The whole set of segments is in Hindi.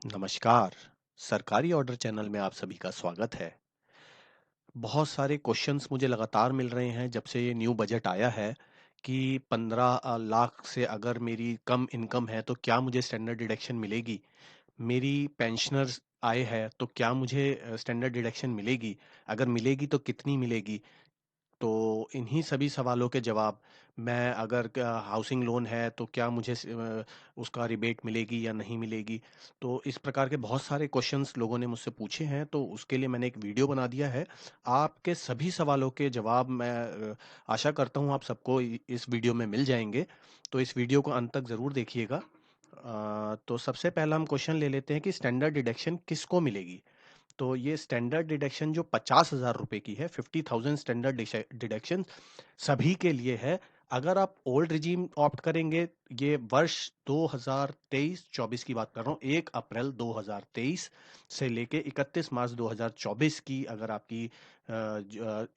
नमस्कार। सरकारी ऑर्डर चैनल में आप सभी का स्वागत है। बहुत सारे क्वेश्चंस मुझे लगातार मिल रहे हैं जब से ये न्यू बजट आया है कि 15 लाख से अगर मेरी कम इनकम है तो क्या मुझे स्टैंडर्ड डिडक्शन मिलेगी? मेरी पेंशनर्स आय है तो क्या मुझे स्टैंडर्ड डिडक्शन मिलेगी? अगर मिलेगी तो कितनी मिलेगी? तो इन्हीं सभी सवालों के जवाब मैं अगर हाउसिंग लोन है तो क्या मुझे उसका रिबेट मिलेगी या नहीं मिलेगी। तो इस प्रकार के बहुत सारे क्वेश्चंस लोगों ने मुझसे पूछे हैं तो उसके लिए मैंने एक वीडियो बना दिया है। आपके सभी सवालों के जवाब मैं आशा करता हूँ आप सबको इस वीडियो में मिल जाएंगे। तो इस वीडियो को अंत तक ज़रूर देखिएगा। तो सबसे पहला हम क्वेश्चन ले लेते हैं कि स्टैंडर्ड डिडक्शन किसको मिलेगी। तो ये स्टैंडर्ड डिडक्शन जो 50,000 रुपए की है, 50,000 स्टैंडर्ड डिडक्शन सभी के लिए है। अगर आप ओल्ड रिजीम ऑप्ट करेंगे, ये वर्ष 2023-24 की बात कर रहा हूँ, 1 अप्रैल 2023 से लेके 31 मार्च 2024 की अगर आपकी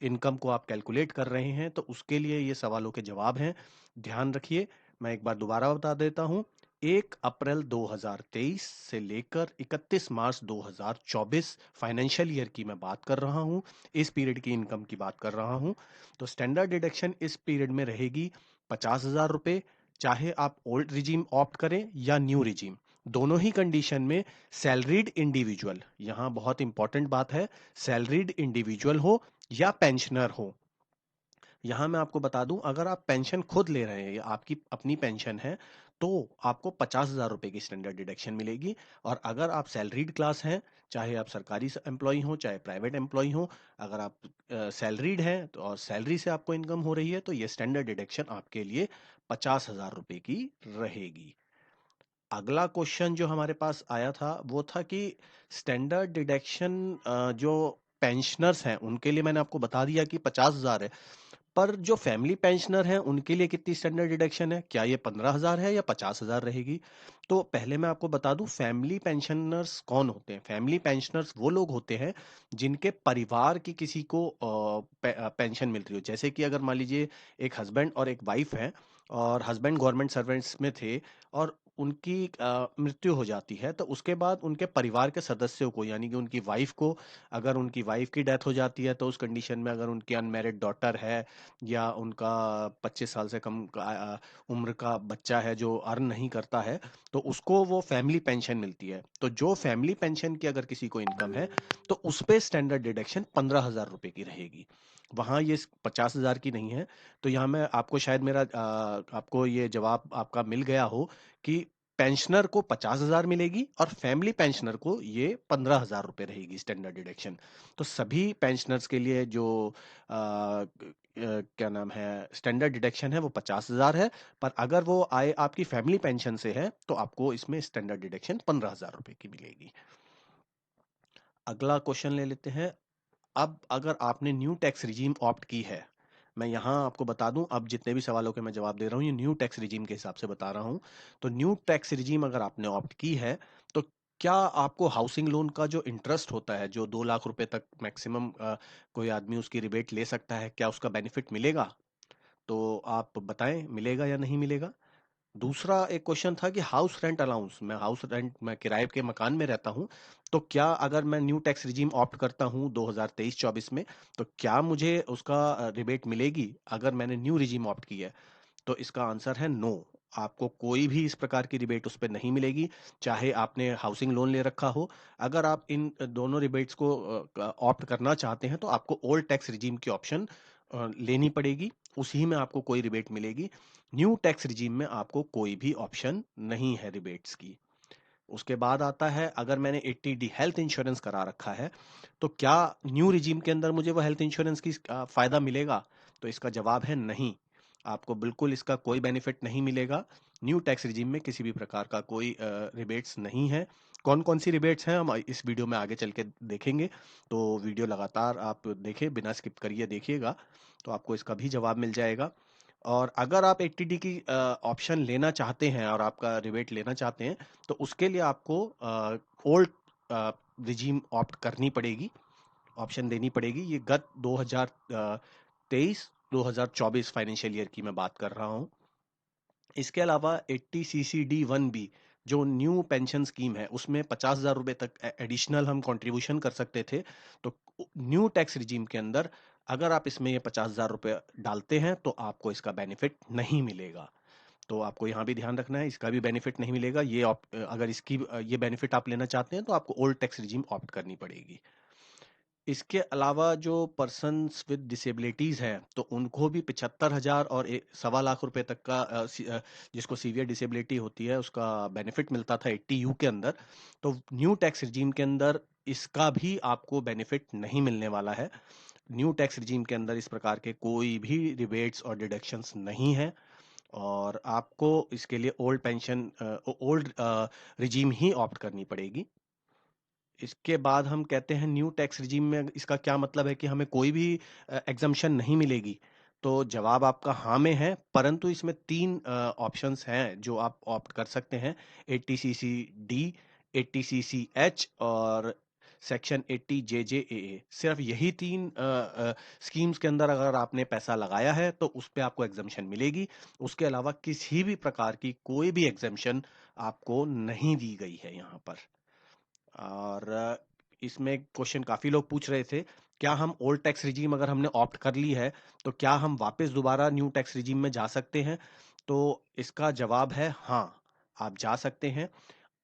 इनकम को आप कैलकुलेट कर रहे हैं तो उसके लिए ये सवालों के जवाब हैं। ध्यान रखिए, मैं एक बार दोबारा बता देता हूँ। 1 अप्रैल 2023 से लेकर 31 मार्च 2024 फाइनेंशियल ईयर की मैं बात कर रहा हूँ। इस पीरियड की इनकम की बात कर रहा हूँ। तो स्टैंडर्ड डिडक्शन इस पीरियड में रहेगी 50,000 रुपए। चाहे आप ओल्ड रिजीम ऑप्ट करें या न्यू रिजीम, दोनों ही कंडीशन में सैलरीड इंडिविजुअल, यहाँ बहुत इंपॉर्टेंट बात है, सैलरीड इंडिविजुअल हो या पेंशनर हो। यहाँ मैं आपको बता दूं, अगर आप पेंशन खुद ले रहे हैं या आपकी अपनी पेंशन है तो आपको 50,000 रुपए की स्टैंडर्ड डिडक्शन मिलेगी। और अगर आप सैलरीड क्लास हैं, चाहे आप सरकारी एम्प्लॉय हो चाहे प्राइवेट एम्प्लॉय हो, अगर आप सैलरीड हैं तो और सैलरी से आपको इनकम हो रही है तो ये स्टैंडर्ड डिडक्शन आपके लिए 50,000 रुपए की रहेगी। अगला क्वेश्चन जो हमारे पास आया था वो था कि स्टैंडर्ड डिडक्शन जो पेंशनर्स हैं उनके लिए मैंने आपको बता दिया कि 50,000 है, पर जो फैमिली पेंशनर हैं उनके लिए कितनी स्टैंडर्ड डिडक्शन है, क्या ये 15,000 है या 50,000 रहेगी। तो पहले मैं आपको बता दूं फैमिली पेंशनर्स कौन होते हैं। फैमिली पेंशनर्स वो लोग होते हैं जिनके परिवार की किसी को पेंशन मिल रही हो। जैसे कि अगर मान लीजिए एक हस्बैंड और एक वाइफ है और हस्बैंड गवर्नमेंट सर्वेंट्स में थे और उनकी मृत्यु हो जाती है तो उसके बाद उनके परिवार के सदस्यों को यानी कि उनकी वाइफ को, अगर उनकी वाइफ की डेथ हो जाती है तो उस कंडीशन में अगर उनकी अनमैरिड डॉटर है या उनका 25 साल से कम उम्र का बच्चा है जो अर्न नहीं करता है तो उसको वो फैमिली पेंशन मिलती है। तो जो फैमिली पेंशन की अगर किसी को इनकम है तो उस पे स्टैंडर्ड डिडक्शन 15,000 रुपए की रहेगी। वहां ये 50,000 की नहीं है। तो यहाँ मैं आपको शायद आपको ये जवाब आपका मिल गया हो कि पेंशनर को 50,000 मिलेगी और फैमिली पेंशनर को ये 15,000 रुपए रहेगी स्टैंडर्ड डिडक्शन। तो सभी पेंशनर्स के लिए जो क्या नाम है स्टैंडर्ड डिडक्शन है वो 50,000 है। पर अगर वो आय आपकी फैमिली पेंशन से है तो आपको इसमें स्टैंडर्ड डिडक्शन 15,000 रुपए की मिलेगी। अगला क्वेश्चन ले लेते हैं। अब अगर आपने न्यू टैक्स रिजीम ऑप्ट की है, मैं यहाँ आपको बता दूं, अब जितने भी सवालों के मैं जवाब दे रहा हूँ ये न्यू टैक्स रिजीम के हिसाब से बता रहा हूँ। तो न्यू टैक्स रिजीम अगर आपने ऑप्ट की है तो क्या आपको हाउसिंग लोन का जो इंटरेस्ट होता है, जो 2 लाख रुपए तक मैक्सिमम कोई आदमी उसकी रिबेट ले सकता है, क्या उसका बेनिफिट मिलेगा? तो आप बताएं मिलेगा या नहीं मिलेगा। दूसरा एक क्वेश्चन था कि हाउस रेंट अलाउंस, मैं किराए के मकान में रहता हूँ तो क्या अगर मैं न्यू टैक्स रिजीम ऑप्ट करता हूँ 2023-24 में तो क्या मुझे उसका रिबेट मिलेगी अगर मैंने न्यू रिजीम ऑप्ट किया है? तो इसका आंसर है नो। आपको कोई भी इस प्रकार की रिबेट उस पर नहीं मिलेगी, चाहे आपने हाउसिंग लोन ले रखा हो। अगर आप इन दोनों रिबेट्स को ऑप्ट करना चाहते हैं तो आपको ओल्ड टैक्स रिजीम की ऑप्शन लेनी पड़ेगी, उसी में आपको कोई रिबेट मिलेगी। न्यू टैक्स रिजीम में आपको कोई भी ऑप्शन नहीं है रिबेट्स की। उसके बाद आता है अगर मैंने 80D हेल्थ इंश्योरेंस करा रखा है तो क्या न्यू रिजीम के अंदर मुझे वो हेल्थ इंश्योरेंस की फायदा मिलेगा? तो इसका जवाब है नहीं। आपको बिल्कुल इसका कोई बेनिफिट नहीं मिलेगा। न्यू टैक्स रिजीम में किसी भी प्रकार का कोई रिबेट्स नहीं है। कौन कौन सी रिबेट्स हैं हम इस वीडियो में आगे चल के देखेंगे। तो वीडियो लगातार आप देखें, बिना स्किप करिए देखिएगा, तो आपको इसका भी जवाब मिल जाएगा। और अगर आप 80D की ऑप्शन लेना चाहते हैं और आपका रिबेट लेना चाहते हैं तो उसके लिए आपको ओल्ड रिजीम ऑप्ट करनी पड़ेगी, ऑप्शन देनी पड़ेगी। ये गत 2023-2024 फाइनेंशियल ईयर की मैं बात कर रहा हूँ। इसके अलावा 80 CCD 1B जो न्यू पेंशन स्कीम है उसमें 50,000 रुपए तक एडिशनल हम कंट्रीब्यूशन कर सकते थे। तो न्यू टैक्स रिजीम के अंदर अगर आप इसमें ये 50,000 रुपए डालते हैं तो आपको इसका बेनिफिट नहीं मिलेगा। तो आपको यहाँ भी ध्यान रखना है, इसका भी बेनिफिट नहीं मिलेगा। अगर इसकी ये बेनिफिट आप लेना चाहते हैं तो आपको ओल्ड टैक्स रिजीम ऑप्ट करनी पड़ेगी। इसके अलावा जो पर्सन्स विद डिसेबिलिटीज हैं तो उनको भी 75,000 और 1.25 लाख रुपए तक का जिसको सीवियर डिसेबिलिटी होती है उसका बेनिफिट मिलता था 80U के अंदर। तो न्यू टैक्स रिजीम के अंदर इसका भी आपको बेनिफिट नहीं मिलने वाला है। न्यू टैक्स रिजीम के अंदर इस प्रकार के कोई भी रिबेट्स और डिडक्शंस नहीं है और आपको इसके लिए ओल्ड रिजीम ही ऑप्ट करनी पड़ेगी। इसके बाद हम कहते हैं न्यू टैक्स रिजीम में इसका क्या मतलब है कि हमें कोई भी एग्जम्पशन नहीं मिलेगी। तो जवाब आपका हाँ में है, परंतु इसमें 3 ऑप्शंस हैं जो आप ऑप्ट कर सकते हैं। 80CC-D, 80CC-H और सेक्शन 80JJAA। सिर्फ यही 3 स्कीम्स के अंदर अगर आपने पैसा लगाया है तो उस पे आपको एग्जम्पशन मिलेगी। उसके अलावा किसी भी प्रकार की कोई भी एग्जम्पशन आपको नहीं दी गई है यहाँ पर। और इसमें क्वेश्चन काफी लोग पूछ रहे थे, क्या हम ओल्ड टैक्स रिजीम अगर हमने ऑप्ट कर ली है तो क्या हम वापस दोबारा न्यू टैक्स रिजीम में जा सकते हैं? तो इसका जवाब है हाँ, आप जा सकते हैं।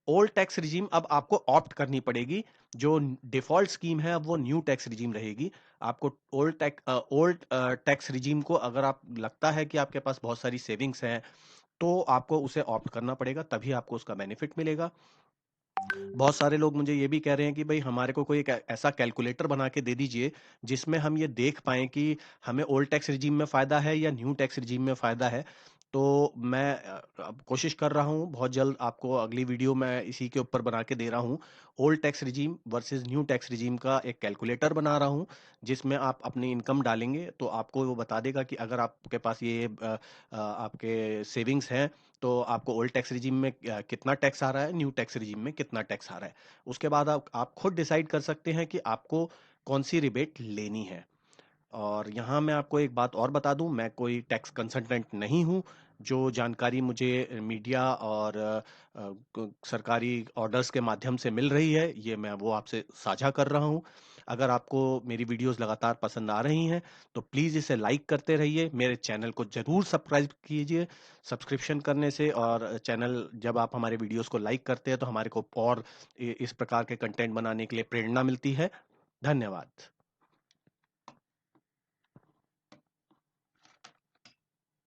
ओल्ड टैक्स रिजीम अब आपको ऑप्ट करनी पड़ेगी। जो डिफॉल्ट स्कीम है अब वो न्यू टैक्स रिजीम रहेगी। आपको ओल्ड टैक्स रिजीम को अगर आप लगता है कि आपके पास बहुत सारी सेविंग्स हैं तो आपको उसे ऑप्ट करना पड़ेगा, तभी आपको उसका बेनिफिट मिलेगा। बहुत सारे लोग मुझे ये भी कह रहे हैं कि भाई हमारे को कोई एक ऐसा कैलकुलेटर बना के दे दीजिए जिसमें हम ये देख पाएं कि हमें ओल्ड टैक्स रिजीम में फ़ायदा है या न्यू टैक्स रिजीम में फ़ायदा है। तो मैं अब कोशिश कर रहा हूँ, बहुत जल्द आपको अगली वीडियो मैं इसी के ऊपर बना के दे रहा हूँ। Old tax regime versus new tax regime का एक कैलकुलेटर बना रहा हूँ जिसमें आप अपनी इनकम डालेंगे तो आपको वो बता देगा कि अगर आपके पास ये आपके सेविंग्स हैं तो आपको ओल्ड टैक्स रिजीम में कितना टैक्स आ रहा है, न्यू टैक्स रिजीम में कितना टैक्स आ रहा है। उसके बाद आप खुद डिसाइड कर सकते हैं कि आपको कौन सी रिबेट लेनी है। और यहाँ मैं आपको एक बात और बता दूं, मैं कोई टैक्स कंसल्टेंट नहीं हूँ। जो जानकारी मुझे मीडिया और सरकारी ऑर्डर्स के माध्यम से मिल रही है ये मैं वो आपसे साझा कर रहा हूँ। अगर आपको मेरी वीडियोस लगातार पसंद आ रही हैं तो प्लीज़ इसे लाइक करते रहिए, मेरे चैनल को ज़रूर सब्सक्राइब कीजिए। सब्सक्रिप्शन करने से और चैनल जब आप हमारे वीडियोस को लाइक करते हैं तो हमारे को और इस प्रकार के कंटेंट बनाने के लिए प्रेरणा मिलती है। धन्यवाद।